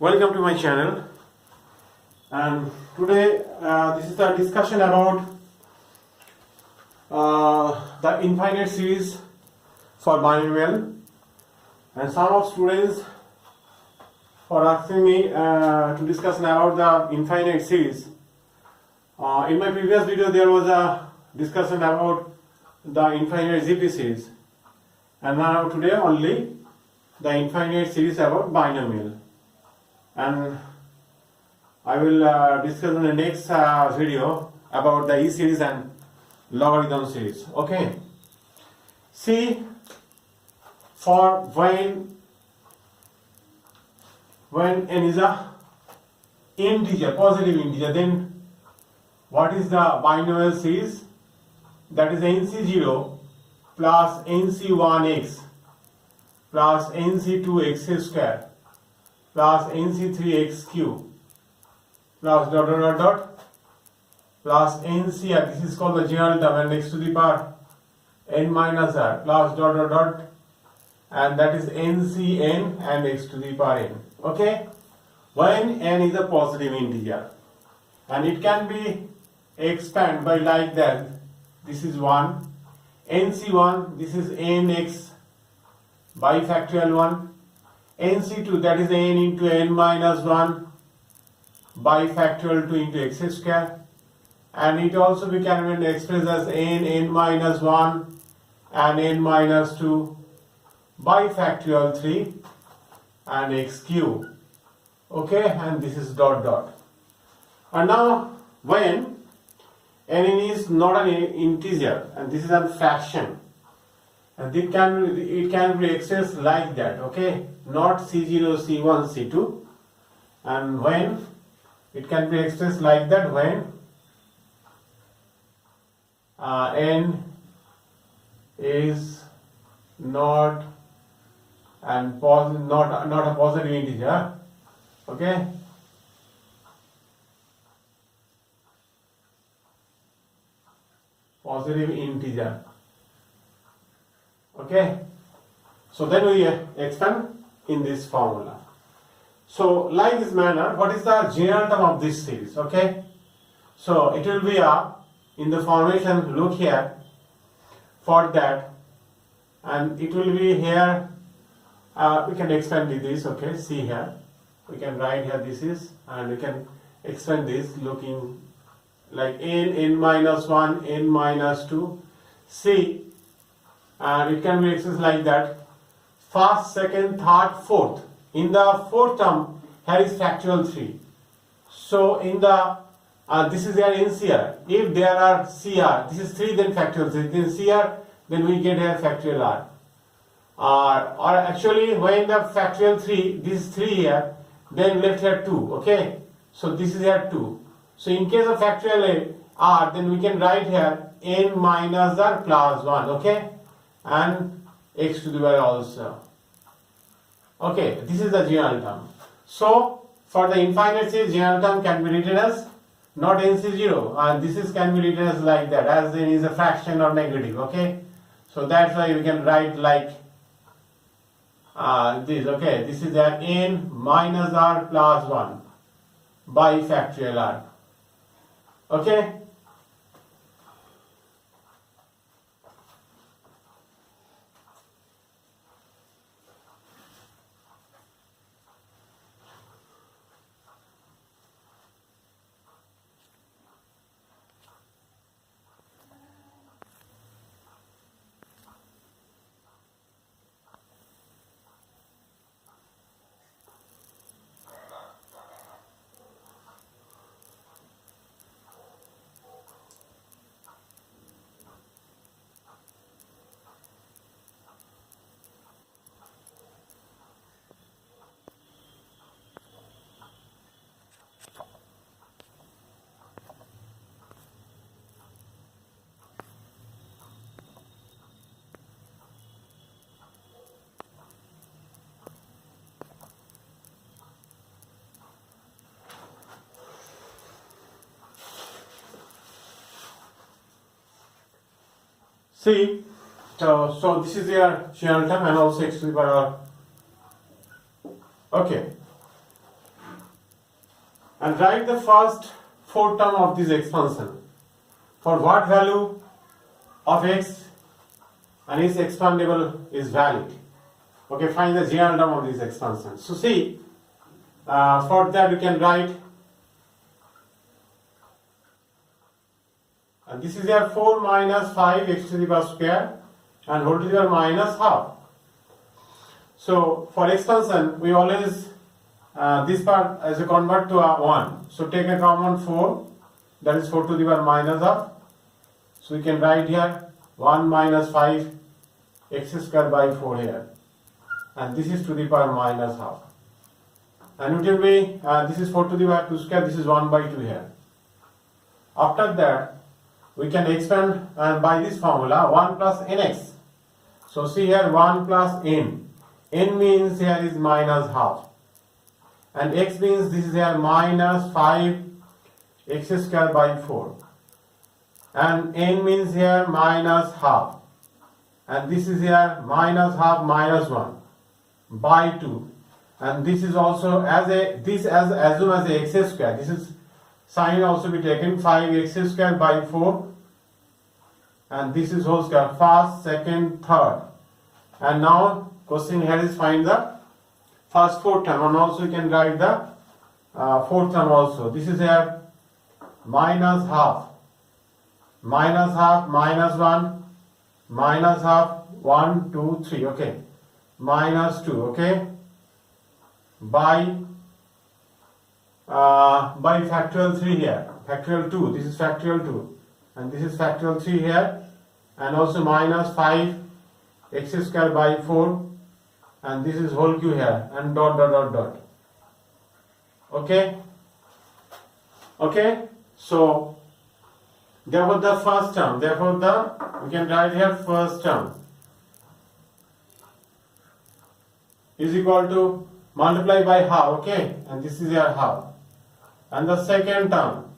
Welcome to my channel, and today this is the discussion about the infinite series for binomial, and some of students are asking me to discuss about the infinite series. In my previous video there was a discussion about the infinite GP series, and now today only the infinite series about binomial. And I will discuss in the next video about the E series and logarithm series. Okay. See, for when n is a integer, positive integer, then what is the binomial series? That is nc0 plus nc1x plus nc2x square plus nc3x cube plus dot dot dot dot plus ncr, this is called the general term, and x to the power n minus r plus dot dot dot, and that is ncn and x to the power n. Okay, when n is a positive integer, and it can be expanded by like that. This is 1, nc1, this is nx by factorial 1, nc2, that is n into n minus 1 by factorial 2 into x square, and it also we can express as n minus 1 and n minus 2 by factorial 3 and x cube. Okay, and this is dot dot. And now when n is not an integer and this is a fraction, and it can be expressed like that. Okay, not c0, c1, c2, and when it can be expressed like that when n is not not a positive integer. Okay, positive integer. Okay, so then we expand in this formula. So like this manner, what is the general term of this series? Okay, so it will be in the formation, look here for that, and it will be here. We can expand this. Okay, see here, we can write here this is, and we can expand this looking like n minus 1, n minus 2, c, and it can be expressed like that. First, second, third, fourth. In the fourth term, here is factorial 3. So in the this is their NCR. If there are CR, this is 3, then factorial 3. Then CR, then we get here factorial R. Or actually, when the factorial 3, this is 3 here, then left here 2. Okay, so this is here 2. So in case of factorial R, then we can write here n minus r plus 1. Okay, and x to the power also. Okay, this is the general term. So for the infinite series, general term can be written as not nc0, and this is can be written as like that, as n is a fraction or negative. Okay, so that's why we can write like this. Okay, this is that n minus r plus 1 by factorial r. Okay. See, so this is their general term and also x to the power. Okay. and write the first fourth term of this expansion. For what value of x and its expandable is valid. Okay, find the general term of this expansion. So see, for that you can write, and this is your 4 minus 5 x to the power square and whole to the power minus half. So for expansion, we always this part as a convert to a 1. So take a common 4, that is 4 to the power minus half. So we can write here 1 minus 5 x square by 4 here, and this is to the power minus half. And it will be this is 4 to the power 2 square, this is 1 by 2 here. After that, we can expand by this formula 1 plus nx. So see here 1 plus n. N means here is minus half. And x means this is here minus 5 x square by 4. And n means here minus half. And this is here minus half minus 1 by 2. And this is also as assume as a x square. This is sign also be taken 5 x square by 4. And this is whole square, first, second, third. And now question here is find the first fourth term, and also you can write the fourth term also. This is here minus half, minus 1, minus half, 1, 2, 3, okay, minus 2, okay, by factorial 3 here, factorial 2, this is factorial 2, and this is factorial 3 here, and also minus 5 x square by 4, and this is whole cube here, and dot dot dot dot. Okay, okay. So therefore the first term, we can write here first term is equal to multiply by half. Okay, and this is your half. And the second term,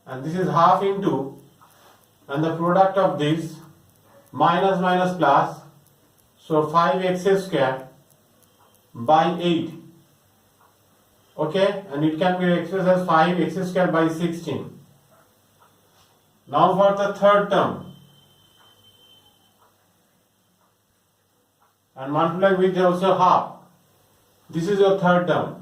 and this is half into, and the product of this minus minus plus, so 5x square by 8. Okay, and it can be expressed as 5x square by 16. Now for the third term, and multiply with also half. This is your third term.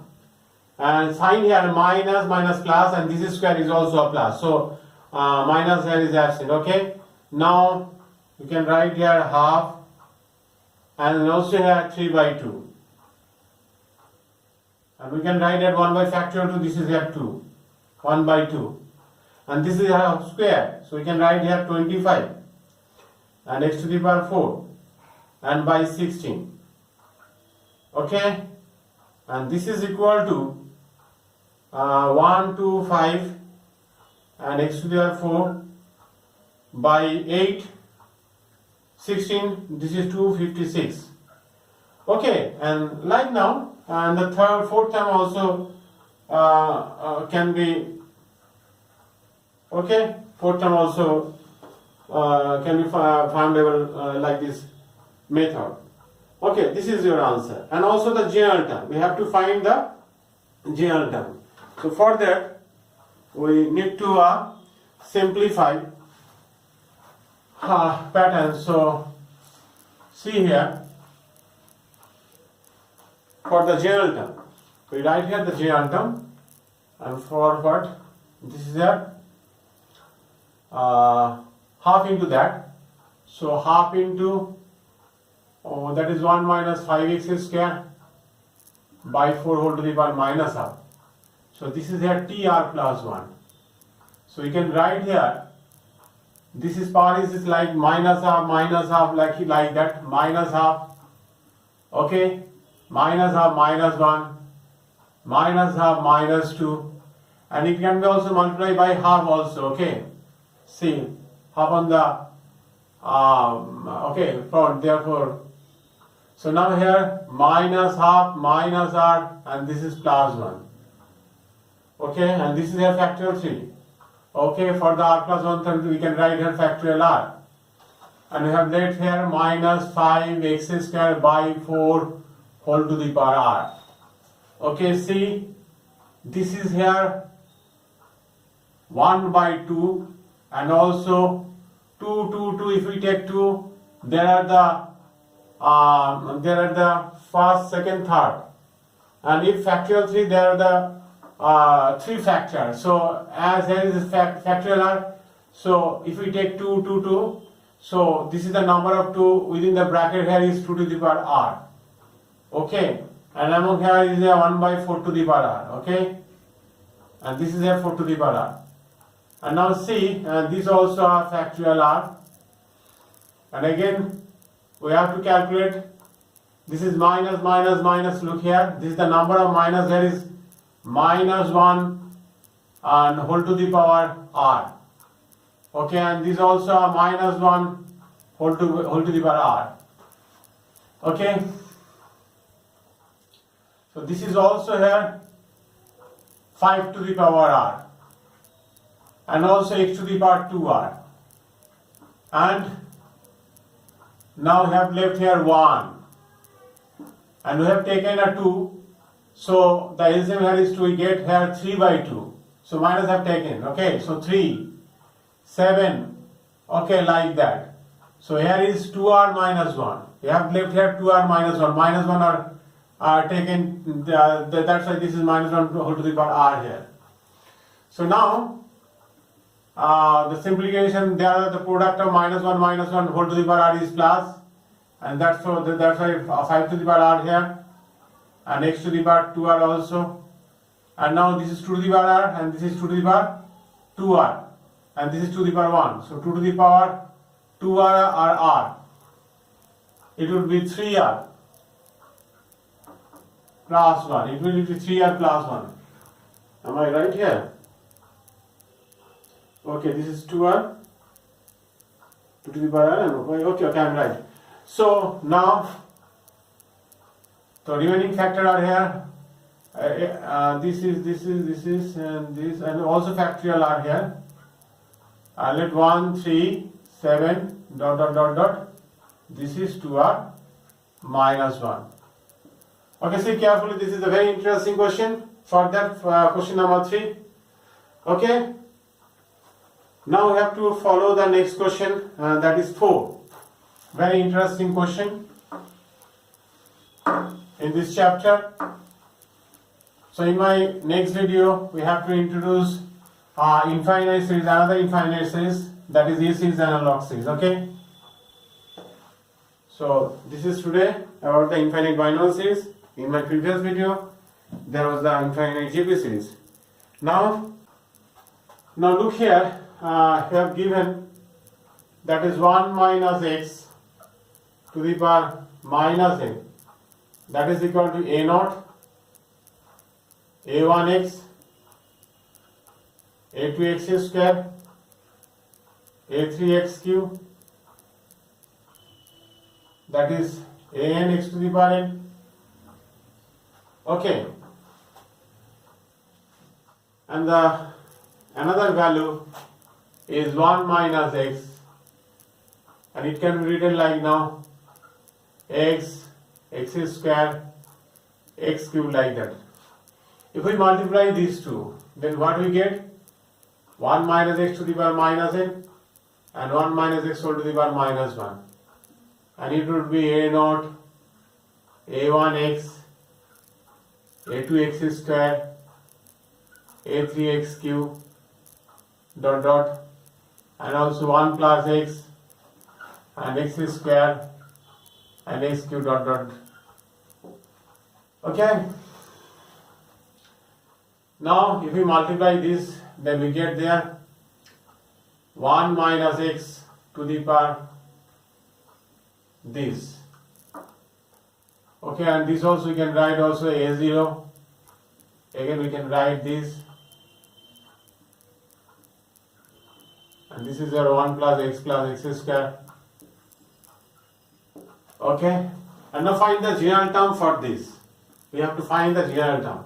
And sign here minus minus plus, and this square is also a plus. So minus here is absent. Okay. Now you can write here half, and also here 3 by 2. And we can write that 1 by factorial 2, this is here 2. 1 by 2. And this is here square. So we can write here 25. And x to the power 4. And by 16. Okay. And this is equal to 1, 2, 5. And x to the power 4 by 8. 16, this is 256. Okay, and like now, and the fourth term also can be, okay, fourth term also can be foundable like this method. Okay, this is your answer. And also the general term, we have to find the general term. So for that, we need to simplify pattern. So see here for the general term, we write here the general term, and for what this is a half into that. So half into that is 1 minus 5x square by 4 whole to the power minus half. So this is here tr plus 1. So you can write here, this is power is like minus half like that, minus half, okay, minus half minus 1, minus half minus 2, and it can be also multiplied by half also. Okay, see half on the okay front, therefore so now here minus half minus r, and this is plus 1. Okay, and this is a factorial 3. Okay, for the r plus 1 we can write here factorial r, and we have left here minus 5 x square by 4 whole to the power r. Okay, see, this is here 1 by 2, and also 2, 2, 2. If we take 2, there are the first, second, third, and if factorial 3, there are the 3 factors. So as there is a factorial r, so if we take 2, 2, 2, so this is the number of 2 within the bracket here is 2 to the power r. Okay, and among here is a 1 by 4 to the power r. Okay, and this is a 4 to the power r. And now see, these also are factorial r. And again, we have to calculate. This is minus, minus, minus. Look here. This is the number of minus. There is minus 1 and whole to the power r. Okay, and these also are minus 1 whole to the power r. Okay. So this is also here 5 to the power r. And also x to the power 2r. And now we have left here 1. And we have taken a 2. So the LCM here is 2. We get here 3 by 2. So minus have taken. Okay, so 3, 7. Okay, like that. So here is 2r minus 1. We have left here 2r minus 1. Minus 1 are taken. That's why this is minus 1 whole to the power r here. So now, the simplification, there the product of minus 1 whole to the power r is plus, and that's why 5 to the power r here, and x to the power 2r also, and now this is 2 to the power r, and this is 2 to the power 2r, and this is 2 to the power 1, so 2 to the power 2r or r, it would be 3r plus 1, it will be 3r plus 1, am I right here? Okay, this is 2r, 2 to the power r, okay, I'm right. So now, the remaining factor are here. This is, and also factorial are here. Let 1, 3, 7, dot. This is 2r minus 1. Okay, see carefully. This is a very interesting question. For that, question number 3. Okay. Now we have to follow the next question, that is 4. Very interesting question in this chapter. So in my next video, we have to introduce infinite series, another infinite series, that is A series and log series. Okay. So this is today about the infinite binomial series. In my previous video, there was the infinite GP series. Now look here. We have given that is 1 minus x to the power minus n, that is equal to a0, a1x, a2x square, a3x cube, that is an x to the power n. Okay, and the another value is 1 minus x, and it can be written like now x square, x cube, like that. If we multiply these two, then what we get? 1 minus x to the power minus n and 1 minus x whole to the power minus 1. And it would be a0, a1x, a2x square, a3x cube, dot, and also 1 plus x and x square and x cube, dot. Okay. Now if we multiply this, then we get there 1 minus x to the power this. Okay, and this also we can write also a0. Again we can write this, and this is our 1 plus x square. Okay, and now find the general term for this. We have to find the general term.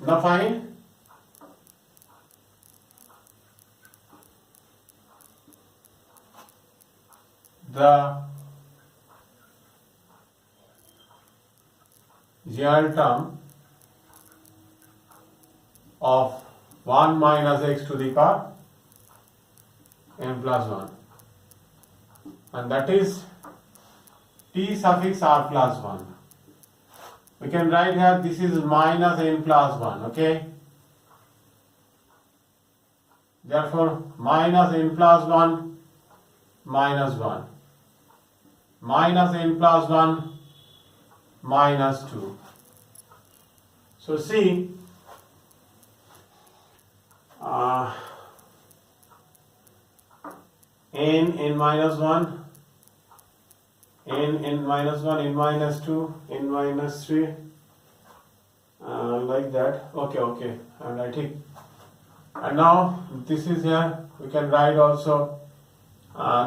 Now find the real term of 1 minus x to the power n plus 1, and that is t suffix r plus 1. We can write here this is minus n plus 1, okay? Therefore, minus n plus 1 minus 1, minus n plus 1 minus 2. So see, n minus 1, n minus 1, n minus 2, n minus 3, like that. Okay, I'm writing. And now this is here, we can write also,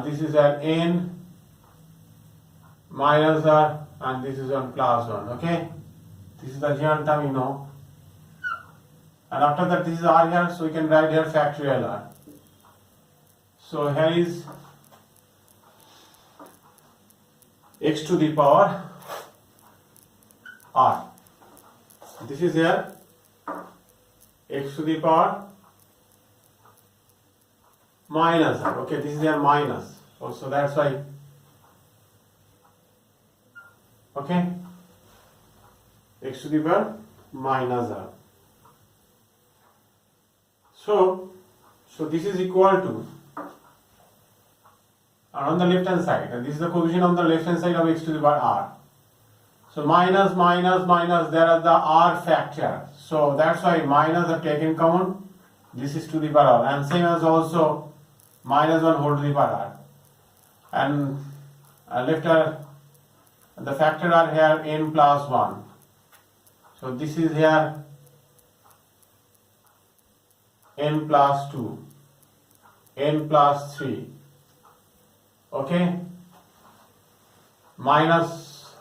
this is at n minus r, and this is on plus 1, okay? This is the real term, you know. And after that, this is r here, so we can write here factorial r. So here is x to the power r. This is here x to the power minus r. Okay, this is here minus. So that's why. Okay, x to the power minus r. So this is equal to, and on the left hand side, and this is the coefficient on the left hand side of x to the power r. So minus, minus, minus, there are the r factor. So that's why minus are taken common. This is to the power r, and same as also minus 1 whole to the power r. And left the factor are here n plus 1. So this is here n plus 2, n plus 3. Okay, minus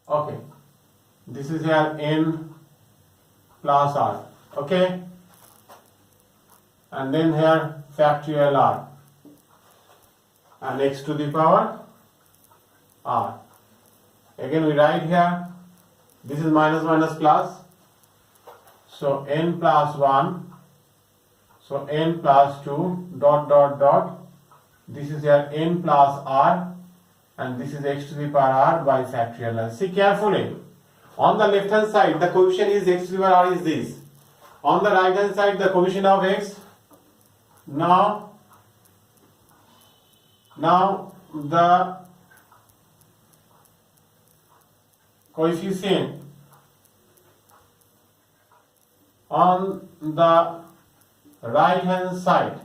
okay, this is here n plus r. Okay, and then here factorial r, and x to the power r. Again we write here, this is minus minus plus, so n plus 1, so n plus 2, dot dot dot, this is here n plus r, and this is x to the power r by factorial r. See carefully, on the left hand side the coefficient is x to the power r is this, on the right hand side the coefficient of x. Now the coefficient on the right hand side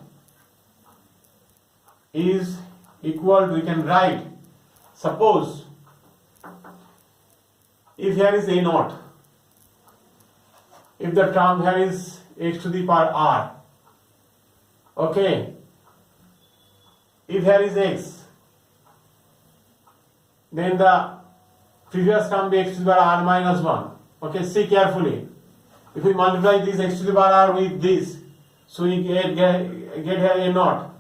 is equal to, we can write, suppose if here is a naught, if the term here is x to the power r, okay, if here is x, then the previous term be x to the power r minus 1. Okay, see carefully. If we multiply this x to the power r with this, so we get here a naught,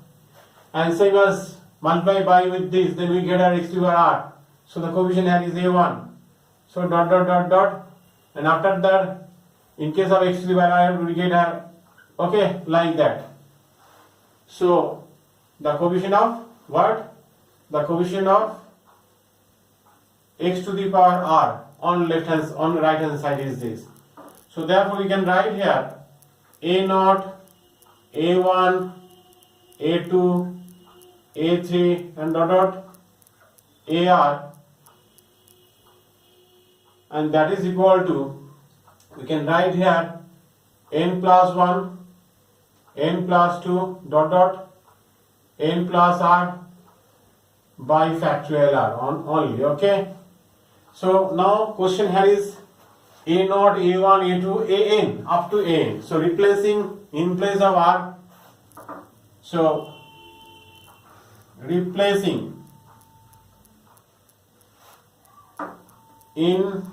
and same as multiply by with this, then we get our x to the power r. So the coefficient here is a1. So dot dot dot dot, and after that, in case of x to the power r, we get our, okay, like that. So the coefficient of what? The coefficient of x to the power r on left hand, on right hand side is this. So therefore we can write here a naught, a1, a2, a3, and dot dot ar, and that is equal to, we can write here n plus 1, n plus 2, dot dot n plus r by factorial r on only. Okay, so now question here is a naught, a1, a2, an up to an. So replacing in place of r, so replacing in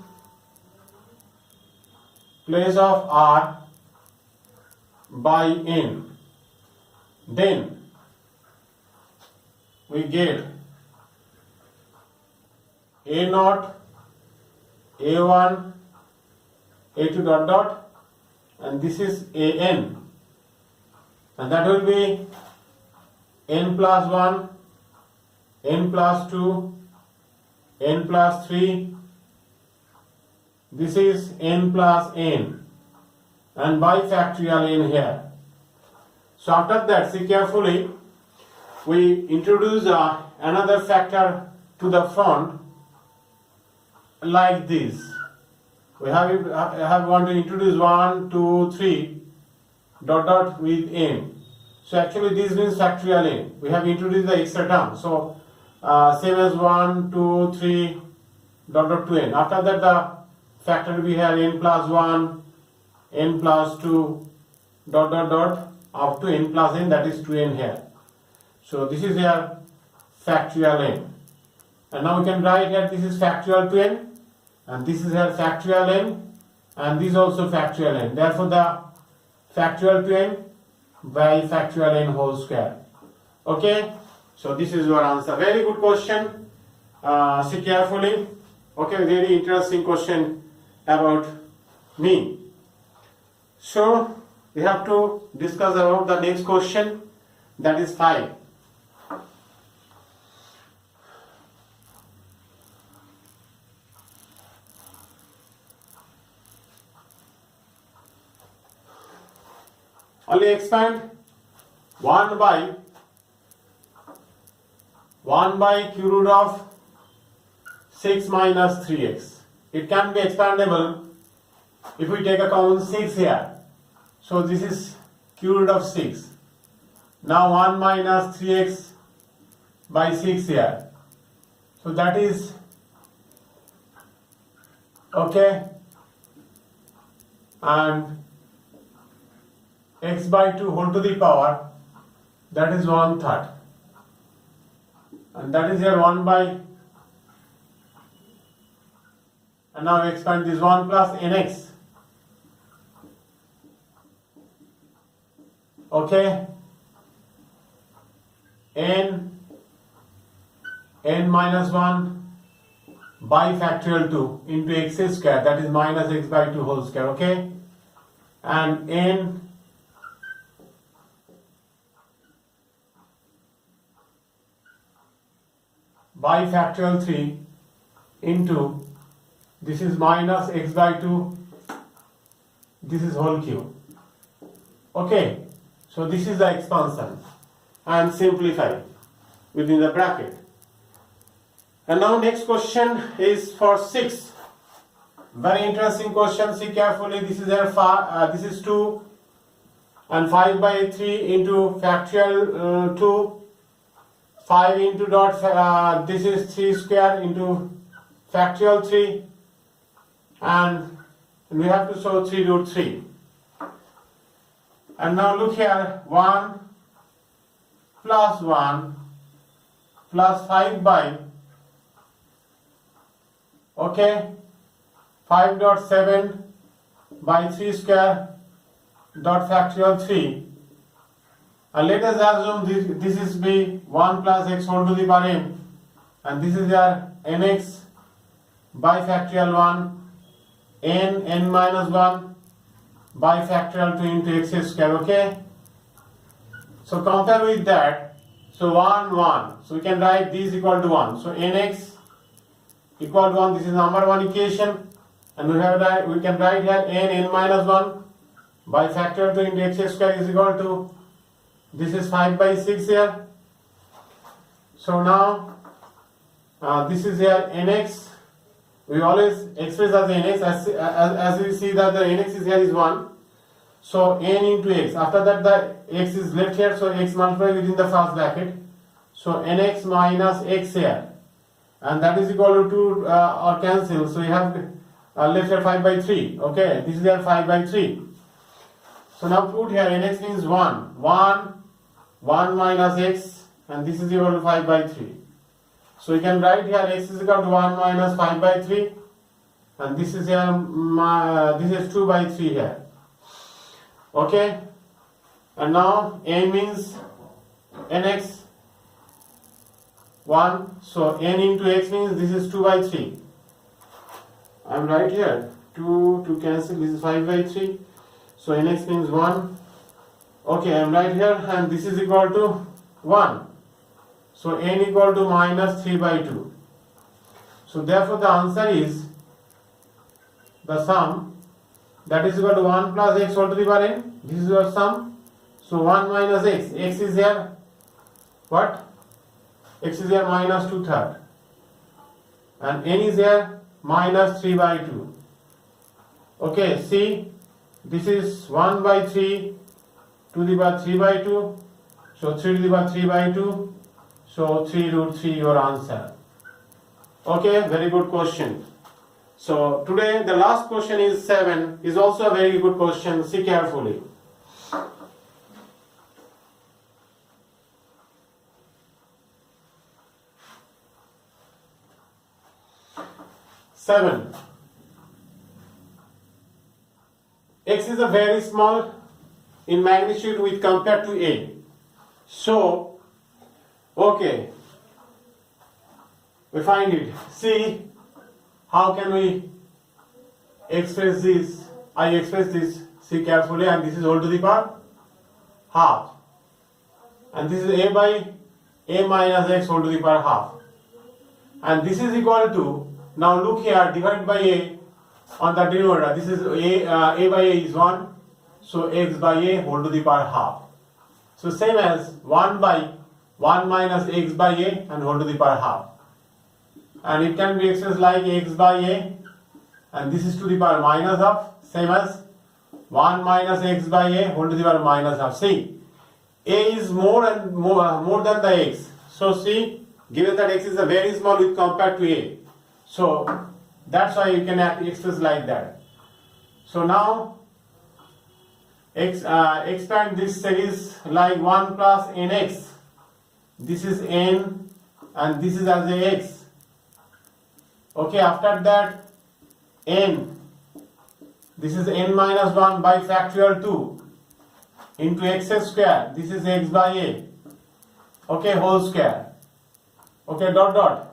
place of r by n, then we get a naught, a1, a2 dot dot, and this is an, and that will be n plus 1, n plus 2, n plus 3, this is n plus n, and by factorial n here. So after that, see carefully, we introduce another factor to the front like this. We have want to introduce 1, 2, 3 dot dot with n. So actually this means factorial n. We have introduced the extra term. So same as 1, 2, 3 dot dot to n. After that the factor we have n plus 1, n plus 2 dot dot dot up to n plus n, that is 2n here. So this is here factorial n. And now we can write here this is factorial 2n, and this is here factorial n, and this also factorial n. Therefore the factorial 2n by factorial n whole square. Okay, so this is your answer. Very good question. See carefully. Okay, very interesting question about me. So we have to discuss about the next question, that is 5. Only expand 1 by q root of 6 minus 3x. It can be expandable if we take a common 6 here. So this is q root of 6. Now 1 minus 3x by 6 here. So that is okay, and x by 2 whole to the power, that is 1/3, and that is here 1 by, and now we expand this 1 plus nx. Okay, n minus 1 by factorial 2 into x square, that is minus x by 2 whole square. Okay, and n by factorial 3 into, this is minus x by 2, this is whole cube. Okay, so this is the expansion and simplify within the bracket. And now next question is for 6. Very interesting question. See carefully. This is this is 2, and 5 by 3 into factorial 2. 5 into dot, this is 3 square into factorial 3, and we have to show 3 root 3. And now look here, 1 plus 1 plus 5 by, okay, 5 dot 7 by 3 square dot factorial 3. And let us assume this is be 1 plus x whole to the power n, and this is your nx by factorial 1, n minus 1 by factorial 2 into x square. Okay, so compare with that. So 1 1, so we can write this equal to 1. So nx equal to 1, this is number 1 equation, and we can write here n minus 1 by factorial 2 into x square is equal to, this is 5 by 6 here. So now this is here nx. We always express as nx, as we see that the nx is here is 1. So n into x. After that the x is left here, so x multiplied within the first bracket. So nx minus x here, and that is equal to 2 or cancel. So we have left here 5 by 3. Okay, this is here 5 by 3. So now put here nx means 1 minus x, and this is equal to 5 by 3. So you can write here x is equal to 1 minus 5 by 3, and this is here this is 2 by 3 here. Okay, and now n means nx 1. So n into x means this is 2 by 3. I am right here. 2 to cancel, this is 5 by 3. So nx means 1. Okay, I am right here, and this is equal to 1. So n equal to minus 3 by 2. So therefore the answer is the sum that is equal to 1 plus x whole to the power n. This is your sum. So 1 minus x. X is here what? X is here minus 2/3. And n is here minus 3 by 2. Okay, see, this is 1 by 3 to the power 3 by 2. So 3 to the power 3 by 2. So 3 root 3 your answer. Okay, very good question. So today the last question is 7, is also a very good question. See carefully. Seven. X is a very small in magnitude with compared to A. So, okay, we find it. See, how can we express this? I express this, see carefully, and this is whole to the power half. And this is A by A minus x whole to the power half. And this is equal to, now look here, divided by A on the denominator. This is A by A is 1. So x by A whole to the power half. So same as 1 by 1 minus x by A and whole to the power half. And it can be expressed like x by A, and this is to the power minus half, same as 1 minus x by A whole to the power minus half. See, A is more than the x. So see, given that x is a very small with compared to A, so that's why you can express like that. So now expand this series like 1 plus nx. This is n and this is as a x. Okay, after that n, this is n minus 1 by factorial 2 into x square. This is x by A. Okay, whole square. Okay, dot dot.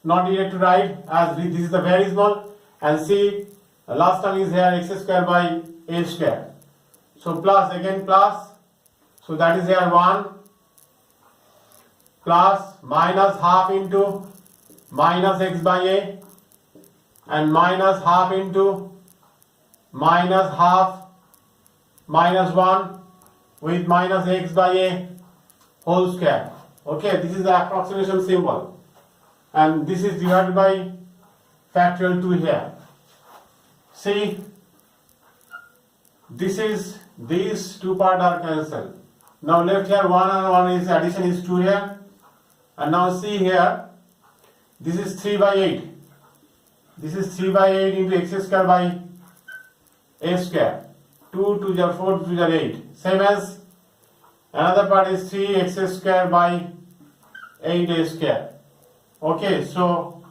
Not needed to write as this is the very small, and see last term is here x square by A square. So plus, again plus, so that is here 1 plus minus half into minus x by A, and minus half into minus half minus 1 with minus x by A whole square. Okay, this is the approximation symbol, and this is divided by factorial 2 here. See, this is, these two parts are cancelled. Now left here 1 and 1 is addition is 2 here, and now see here, this is 3 by 8. This is 3 by 8 into x square by A square. 2 to the 4 to the 8. Same as another part is 3x square by 8a square. Okay, so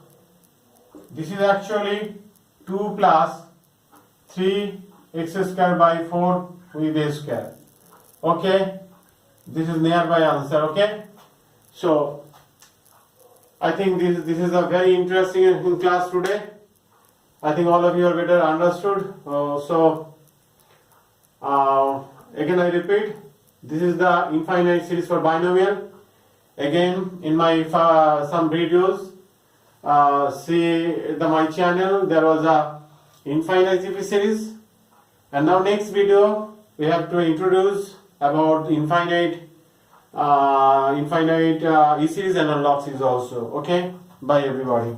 this is actually 2 plus 3x square by 4 with a square. Okay, this is nearby answer. Okay, so I think this is a very interesting in class today. I think all of you are better understood. Again I repeat, this is the infinite series for binomial. Again, in my some videos, see my channel, there was a infinite series, and now next video we have to introduce about infinite E series and log series also. Okay, bye everybody.